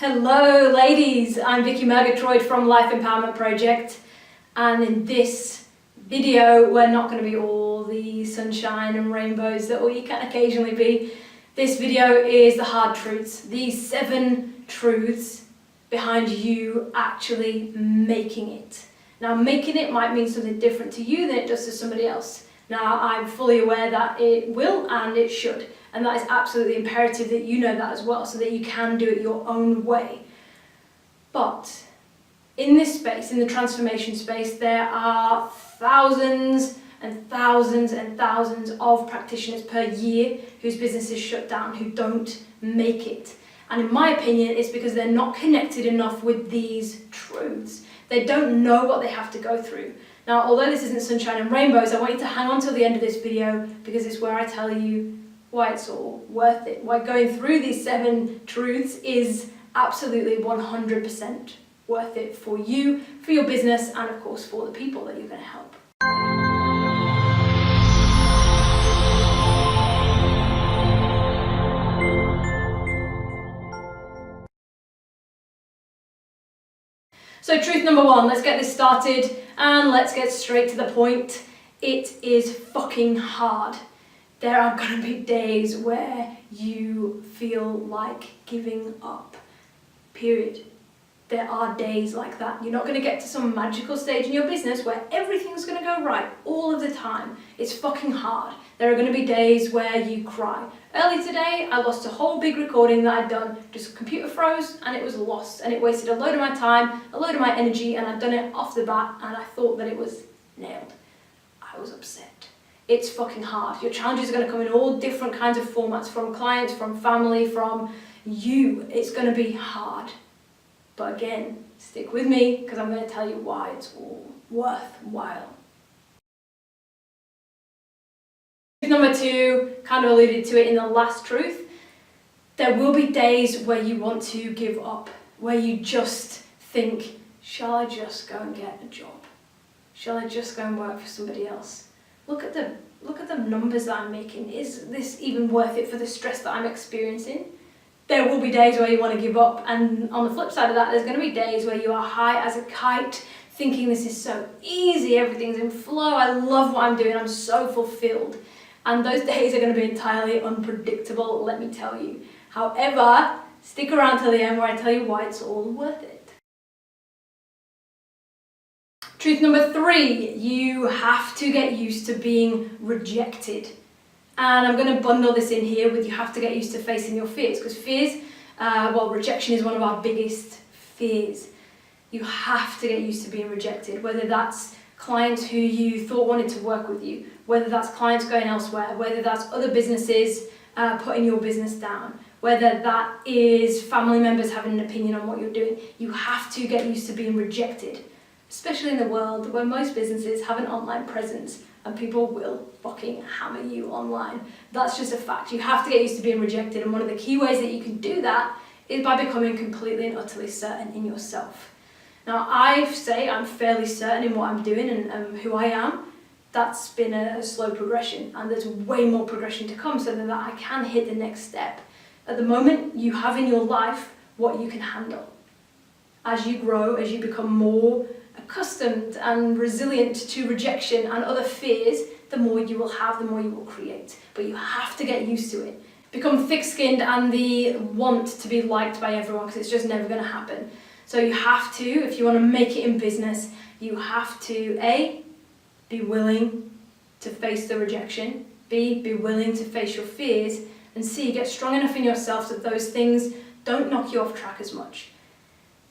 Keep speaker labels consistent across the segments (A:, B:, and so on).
A: Hello ladies, I'm Vicky Murgatroyd from Life Empowerment Project, and in this video we're not going to be all the sunshine and rainbows that we can occasionally be. This video is the hard truths, the 7 truths behind you actually making it. Now making it might mean something different to you than it does to somebody else. Now I'm fully aware that it will and it should. And that is absolutely imperative that you know that as well, so that you can do it your own way. But in this space, in the transformation space, there are thousands and thousands and thousands of practitioners per year whose businesses shut down, who don't make it. And in my opinion, it's because they're not connected enough with these truths. They don't know what they have to go through. Now, although this isn't sunshine and rainbows, I want you to hang on till the end of this video, because it's where I tell you why it's all worth it, why going through these 7 truths is absolutely 100% worth it for you, for your business, and of course for the people that you're going to help. So truth number 1, let's get this started and let's get straight to the point. It is fucking hard. There are going to be days where you feel like giving up, period. There are days like that. You're not going to get to some magical stage in your business where everything's going to go right all of the time. It's fucking hard. There are going to be days where you cry. Early today, I lost a whole big recording that I'd done. Just computer froze and it was lost, and it wasted a load of my time, a load of my energy, and I'd done it off the bat and I thought that it was nailed. I was upset. It's fucking hard. Your challenges are going to come in all different kinds of formats, from clients, from family, from you. It's going to be hard. But again, stick with me, because I'm going to tell you why it's all worthwhile. Number 2, kind of alluded to it in the last truth. There will be days where you want to give up, where you just think, shall I just go and get a job? Shall I just go and work for somebody else? Look at the numbers that I'm making. Is this even worth it for the stress that I'm experiencing? There will be days where you want to give up, and on the flip side of that, there's going to be days where you are high as a kite, thinking this is so easy, everything's in flow, I love what I'm doing, I'm so fulfilled. And those days are going to be entirely unpredictable, let me tell you. However, stick around till the end where I tell you why it's all worth it. Truth number 3, you have to get used to being rejected. And I'm going to bundle this in here with you have to get used to facing your fears, because fears, rejection is one of our biggest fears. You have to get used to being rejected, whether that's clients who you thought wanted to work with you, whether that's clients going elsewhere, whether that's other businesses putting your business down, whether that is family members having an opinion on what you're doing. You have to get used to being rejected, especially in the world where most businesses have an online presence and people will fucking hammer you online. That's just a fact. You have to get used to being rejected, and one of the key ways that you can do that is by becoming completely and utterly certain in yourself. Now, I say I'm fairly certain in what I'm doing and who I am. That's been a slow progression, and there's way more progression to come so that I can hit the next step. At the moment, you have in your life what you can handle. As you grow, as you become more accustomed and resilient to rejection and other fears, the more you will have, the more you will create. But you have to get used to it. Become thick-skinned and the want to be liked by everyone, because it's just never going to happen. So you have to, if you want to make it in business, you have to A, be willing to face the rejection, B, be willing to face your fears, and C, get strong enough in yourself that those things don't knock you off track as much.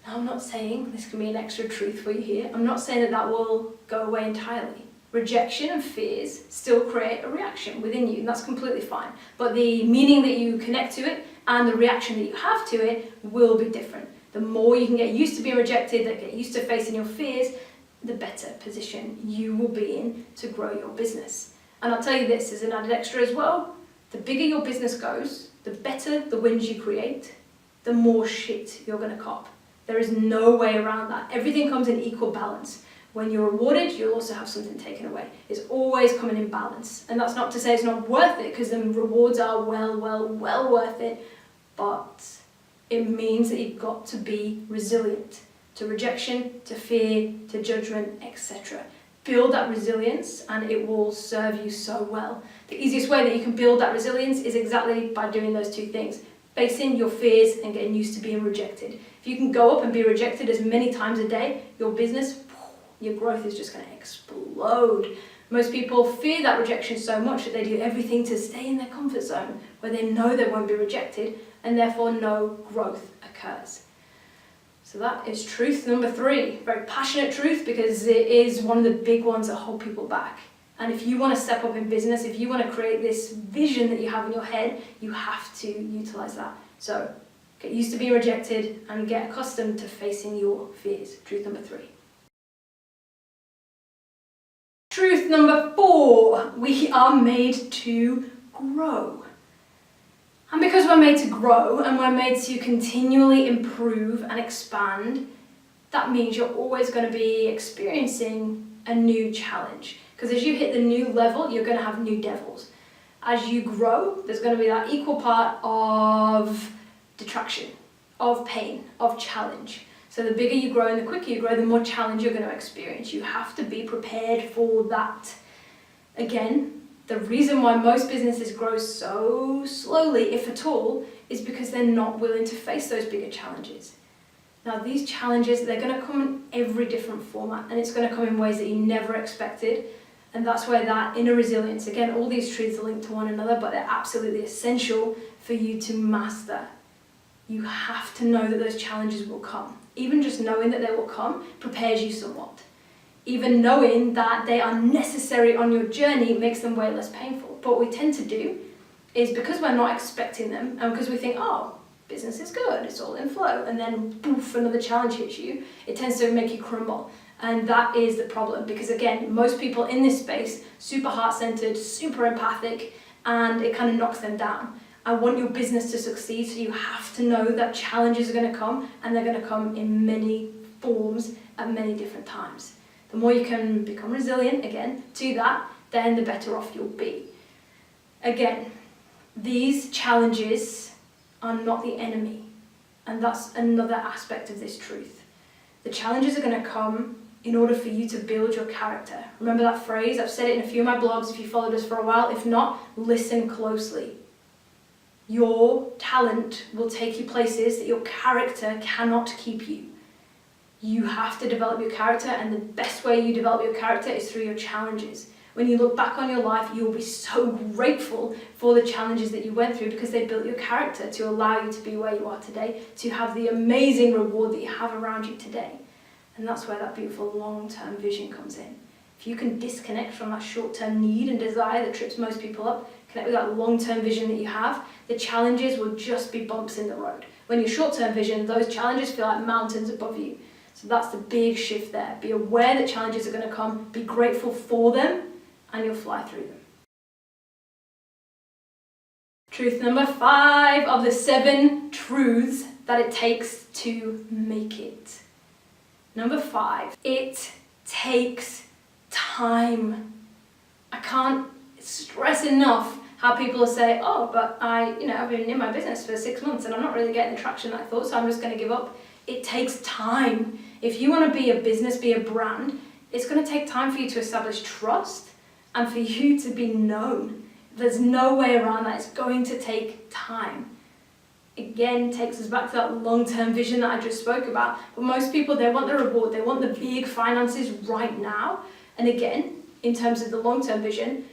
A: Now, I'm not saying, this can be an extra truth for you here, I'm not saying that will go away entirely. Rejection and fears still create a reaction within you, and that's completely fine. But the meaning that you connect to it and the reaction that you have to it will be different. The more you can get used to being rejected, that get used to facing your fears, the better position you will be in to grow your business. And I'll tell you this as an added extra as well, the bigger your business goes, the better the wins you create, the more shit you're going to cop. There is no way around that. Everything comes in equal balance. When you're rewarded, you'll also have something taken away. It's always coming in balance. And that's not to say it's not worth it, because the rewards are well worth it. But It means that you've got to be resilient to rejection, to fear, to judgment, etc. Build that resilience and it will serve you so well. The easiest way that you can build that resilience is exactly by doing those two things. Facing your fears and getting used to being rejected. If you can go up and be rejected as many times a day, your business, your growth is just going to explode. Most people fear that rejection so much that they do everything to stay in their comfort zone where they know they won't be rejected and therefore no growth occurs. So that is truth number 3. Very passionate truth because it is one of the big ones that hold people back. And if you want to step up in business, if you want to create this vision that you have in your head, you have to utilize that. So get used to being rejected and get accustomed to facing your fears. Truth number 3. Truth number 4, we are made to grow. And because we're made to grow and we're made to continually improve and expand, that means you're always going to be experiencing a new challenge. Because as you hit the new level, you're going to have new devils. As you grow, there's going to be that equal part of detraction, of pain, of challenge. So the bigger you grow and the quicker you grow, the more challenge you're going to experience. You have to be prepared for that. Again, the reason why most businesses grow so slowly, if at all, is because they're not willing to face those bigger challenges. Now these challenges, they're going to come in every different format and it's going to come in ways that you never expected. And that's where that inner resilience, again, all these truths are linked to one another, but they're absolutely essential for you to master. You have to know that those challenges will come. Even just knowing that they will come prepares you somewhat. Even knowing that they are necessary on your journey makes them way less painful. But what we tend to do is because we're not expecting them and because we think, oh, business is good, it's all in flow, and then poof, another challenge hits you, it tends to make you crumble. And that is the problem because again, most people in this space, super heart-centered, super empathic, and it kind of knocks them down. I want your business to succeed, so you have to know that challenges are going to come and they're going to come in many forms at many different times. The more you can become resilient, again, to that, then the better off you'll be. Again, these challenges are not the enemy, and that's another aspect of this truth. The challenges are going to come in order for you to build your character. Remember that phrase? I've said it in a few of my blogs if you followed us for a while. If not, listen closely. Your talent will take you places that your character cannot keep you. You have to develop your character, and the best way you develop your character is through your challenges. When you look back on your life, you'll be so grateful for the challenges that you went through because they built your character to allow you to be where you are today, to have the amazing reward that you have around you today. And that's where that beautiful long-term vision comes in. If you can disconnect from that short-term need and desire that trips most people up, connect with that long-term vision that you have, the challenges will just be bumps in the road. When you're short-term vision, those challenges feel like mountains above you. So that's the big shift there. Be aware that challenges are going to come, be grateful for them, and you'll fly through them. Truth number 5 of the 7 truths that it takes to make it. Number 5, it takes time. I can't stress enough how people will say, oh, but I've been in my business for 6 months and I'm not really getting the traction that I thought, so I'm just going to give up. It takes time. If you want to be a business, be a brand, it's going to take time for you to establish trust and for you to be known. There's no way around that. It's going to take time. Again, takes us back to that long-term vision that I just spoke about. But most people, they want the reward, they want the big finances right now. And again, in terms of the long-term vision,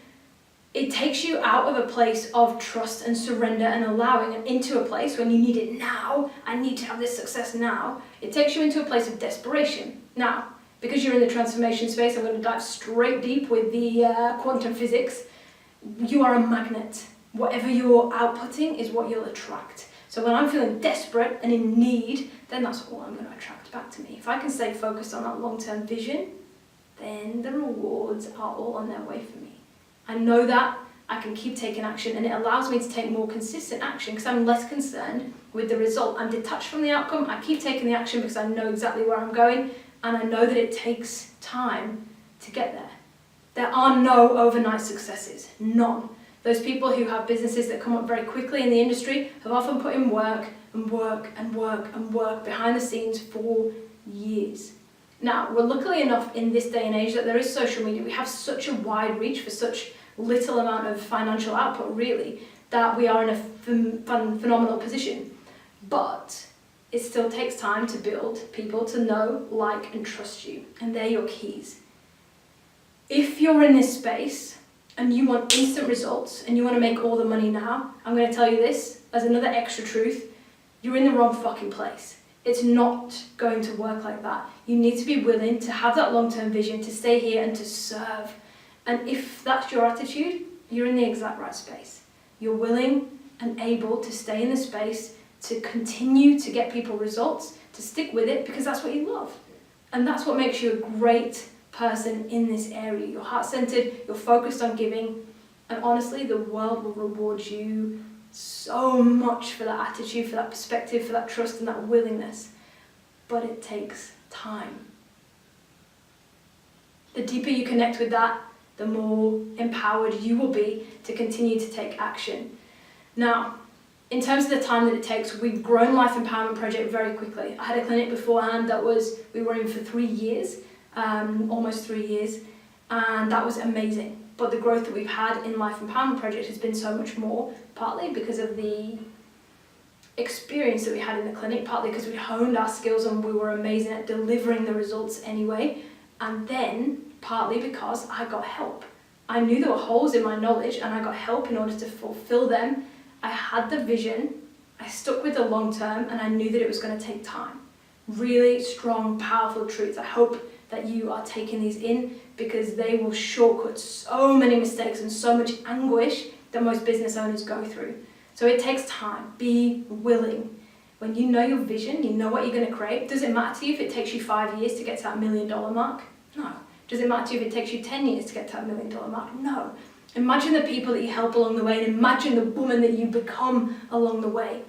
A: it takes you out of a place of trust and surrender and allowing and into a place when you need it now. I need to have this success now. It takes you into a place of desperation. Now, because you're in the transformation space, I'm going to dive straight deep with the quantum physics. You are a magnet. Whatever you're outputting is what you'll attract. So when I'm feeling desperate and in need, then that's all I'm going to attract back to me. If I can stay focused on that long-term vision, then the rewards are all on their way for me. I know that I can keep taking action, and it allows me to take more consistent action because I'm less concerned with the result. I'm detached from the outcome. I keep taking the action because I know exactly where I'm going, and I know that it takes time to get there. There are no overnight successes, none. Those people who have businesses that come up very quickly in the industry have often put in work and work and work and work behind the scenes for years. Now, we're luckily enough in this day and age that there is social media. We have such a wide reach for such little amount of financial output, really, that we are in a phenomenal position. But it still takes time to build people to know, like, and trust you. And they're your keys. If you're in this space and you want instant results and you want to make all the money now, I'm going to tell you this as another extra truth. You're in the wrong fucking place. It's not going to work like that. You need to be willing to have that long-term vision, to stay here and to serve. And if that's your attitude, you're in the exact right space. You're willing and able to stay in the space, to continue to get people results, to stick with it because that's what you love. And that's what makes you a great person in this area. You're heart-centered, you're focused on giving, and honestly, the world will reward you so much for that attitude, for that perspective, for that trust and that willingness. But it takes time. The deeper you connect with that, the more empowered you will be to continue to take action. Now, in terms of the time that it takes, we've grown Life Empowerment Project very quickly. I had a clinic beforehand we were in for 3 years, almost 3 years, and that was amazing. But the growth that we've had in Life Empowerment Project has been so much more, partly because of the experience that we had in the clinic, partly because we honed our skills and we were amazing at delivering the results anyway, and then partly because I got help. I knew there were holes in my knowledge and I got help in order to fulfill them. I had the vision, I stuck with the long term, and I knew that it was going to take time. Really strong, powerful truths. I hope that you are taking these in because they will shortcut so many mistakes and so much anguish that most business owners go through. So it takes time. Be willing. When you know your vision, you know what you're going to create. Does it matter to you if it takes you 5 years to get to that $1 million mark? No. Does it matter to you if it takes you 10 years to get to that $1 million mark? No. Imagine the people that you help along the way and imagine the woman that you become along the way.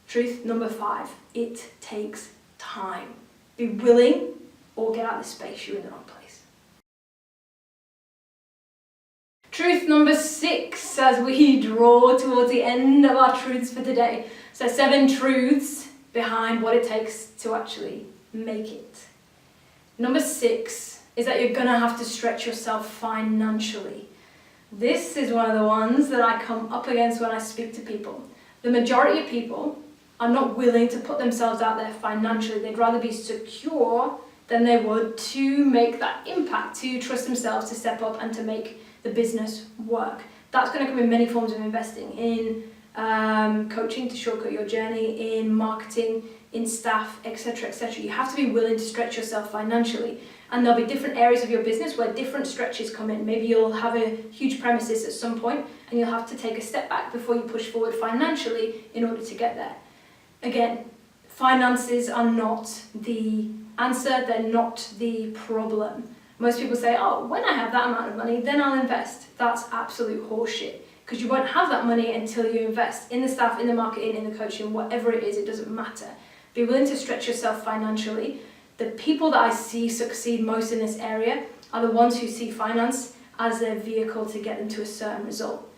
A: Truth number 5, it takes time. Be willing or get out of this space, you're in the wrong place. Truth number 6 as we draw towards the end of our truths for today. So 7 truths behind what it takes to actually make it. Number 6 is that you're gonna have to stretch yourself financially. This is one of the ones that I come up against when I speak to people. The majority of people are not willing to put themselves out there financially. They'd rather be secure than they would to make that impact, to trust themselves, to step up and to make the business work. That's going to come in many forms of investing, in coaching to shortcut your journey, in marketing, in staff, etc., etc. You have to be willing to stretch yourself financially. And there'll be different areas of your business where different stretches come in. Maybe you'll have a huge premises at some point and you'll have to take a step back before you push forward financially in order to get there. Again, finances are not the answer, they're not the problem. Most people say, oh, when I have that amount of money, then I'll invest. That's absolute horseshit, because you won't have that money until you invest in the staff, in the marketing, in the coaching, whatever it is, it doesn't matter. Be willing to stretch yourself financially. The people that I see succeed most in this area are the ones who see finance as their vehicle to get them to a certain result.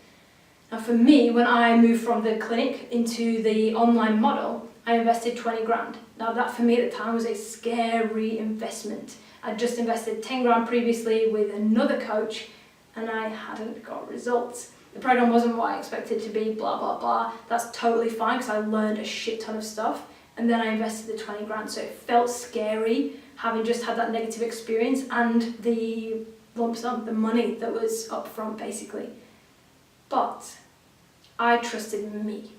A: Now for me, when I moved from the clinic into the online model, I invested 20 grand. Now that for me at the time was a scary investment. I'd just invested 10 grand previously with another coach and I hadn't got results. The program wasn't what I expected it to be, blah, blah, blah. That's totally fine because I learned a shit ton of stuff. And then I invested the 20 grand. So it felt scary having just had that negative experience and the lump sum, the money that was up front basically. But I trusted me.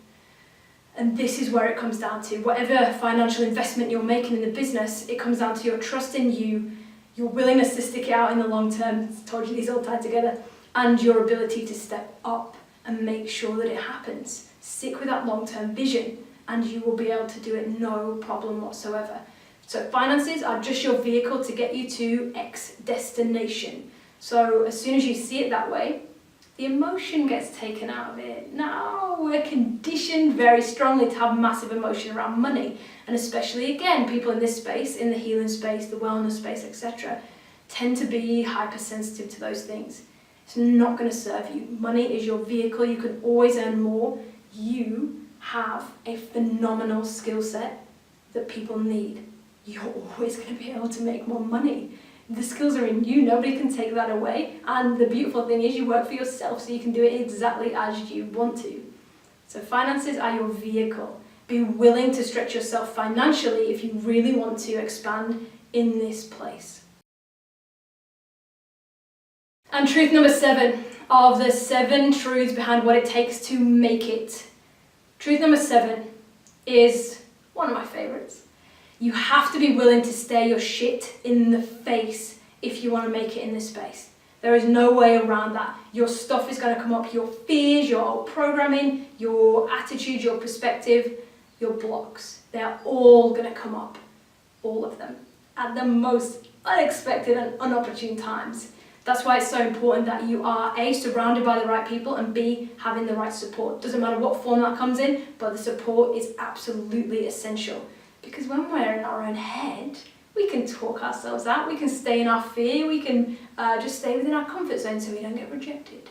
A: And this is where it comes down to. Whatever financial investment you're making in the business, it comes down to your trust in you, your willingness to stick it out in the long term, I told you these all tied together, and your ability to step up and make sure that it happens. Stick with that long-term vision and you will be able to do it no problem whatsoever. So finances are just your vehicle to get you to X destination. So as soon as you see it that way, the emotion gets taken out of it. Now we're conditioned very strongly to have massive emotion around money. And especially, again, people in this space, in the healing space, the wellness space, etc., tend to be hypersensitive to those things. It's not going to serve you. Money is your vehicle. You can always earn more. You have a phenomenal skill set that people need. You're always going to be able to make more money. The skills are in you. Nobody can take that away. And the beautiful thing is you work for yourself, so you can do it exactly as you want to. So finances are your vehicle. Be willing to stretch yourself financially if you really want to expand in this place. And truth number 7 of the 7 truths behind what it takes to make it. Truth number 7 is one of my favorites. You have to be willing to stare your shit in the face if you want to make it in this space. There is no way around that. Your stuff is going to come up, your fears, your old programming, your attitude, your perspective, your blocks. They're all going to come up, all of them, at the most unexpected and unopportune times. That's why it's so important that you are A, surrounded by the right people, and B, having the right support. Doesn't matter what form that comes in, but the support is absolutely essential. Because when we're in our own head, we can talk ourselves out, we can stay in our fear, we can just stay within our comfort zone so we don't get rejected.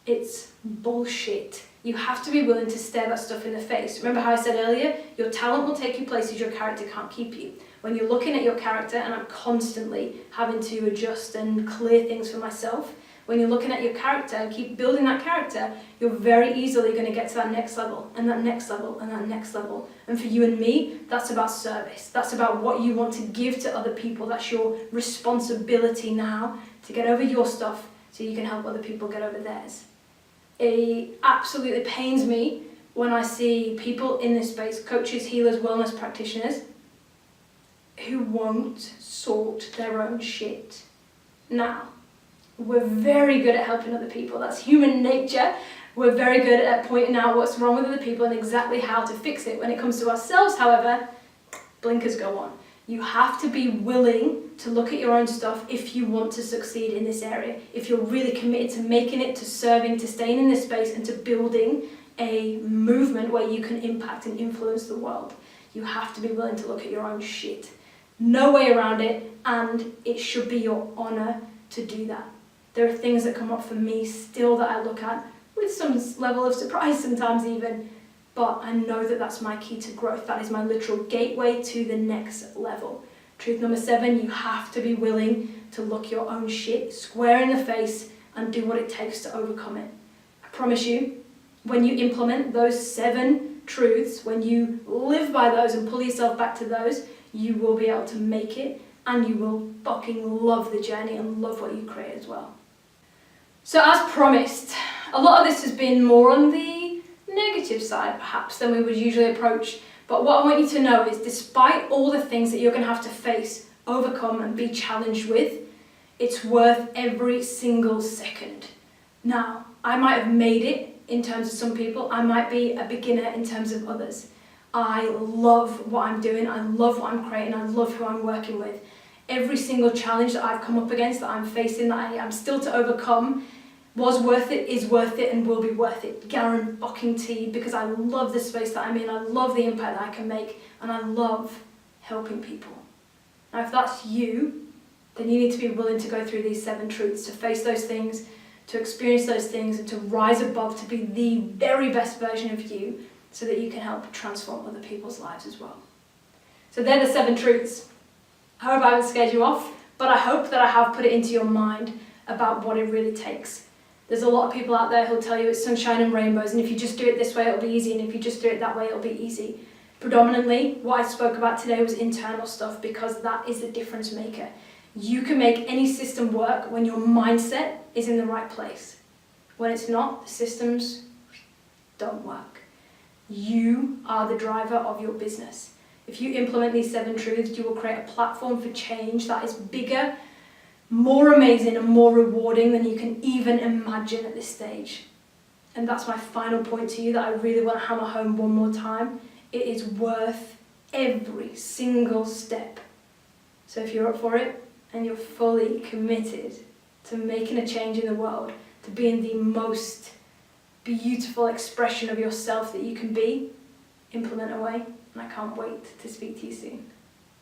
A: It's bullshit. You have to be willing to stare that stuff in the face. Remember how I said earlier, your talent will take you places your character can't keep you. When you're looking at your character, and I'm constantly having to adjust and clear things for myself, when you're looking at your character and keep building that character, you're very easily going to get to that next level, and that next level, and that next level. And for you and me, that's about service. That's about what you want to give to other people. That's your responsibility now to get over your stuff so you can help other people get over theirs. It absolutely pains me when I see people in this space, coaches, healers, wellness practitioners, who won't sort their own shit. Now, we're very good at helping other people. That's human nature. We're very good at pointing out what's wrong with other people and exactly how to fix it. When it comes to ourselves, however, blinkers go on. You have to be willing to look at your own stuff if you want to succeed in this area. If you're really committed to making it, to serving, to staying in this space, and to building a movement where you can impact and influence the world, you have to be willing to look at your own shit. No way around it, and it should be your honor to do that. There are things that come up for me still that I look at with some level of surprise sometimes even, but I know that that's my key to growth. That is my literal gateway to the next level. Truth number 7, you have to be willing to look your own shit square in the face and do what it takes to overcome it. I promise you, when you implement those 7 truths, when you live by those and pull yourself back to those, you will be able to make it, and you will fucking love the journey and love what you create as well. So as promised, a lot of this has been more on the negative side perhaps than we would usually approach, but what I want you to know is despite all the things that you're going to have to face, overcome and be challenged with, it's worth every single second. Now, I might have made it in terms of some people, I might be a beginner in terms of others. I love what I'm doing, I love what I'm creating, I love who I'm working with. Every single challenge that I've come up against, that I'm facing, that I am still to overcome, was worth it, is worth it, and will be worth it. Guaranteed, because I love the space that I'm in, I love the impact that I can make, and I love helping people. Now, if that's you, then you need to be willing to go through these 7 truths, to face those things, to experience those things, and to rise above to be the very best version of you, so that you can help transform other people's lives as well. So they're the 7 truths. I hope I haven't scared you off, but I hope that I have put it into your mind about what it really takes. There's a lot of people out there who'll tell you it's sunshine and rainbows, and if you just do it this way, it'll be easy, and if you just do it that way, it'll be easy. Predominantly, what I spoke about today was internal stuff, because that is the difference maker. You can make any system work when your mindset is in the right place. When it's not, the systems don't work. You are the driver of your business. If you implement these 7 truths, you will create a platform for change that is bigger, more amazing and more rewarding than you can even imagine at this stage. And that's my final point to you that I really want to hammer home one more time. It is worth every single step. So if you're up for it and you're fully committed to making a change in the world, to being the most beautiful expression of yourself that you can be, implement away, and I can't wait to speak to you soon.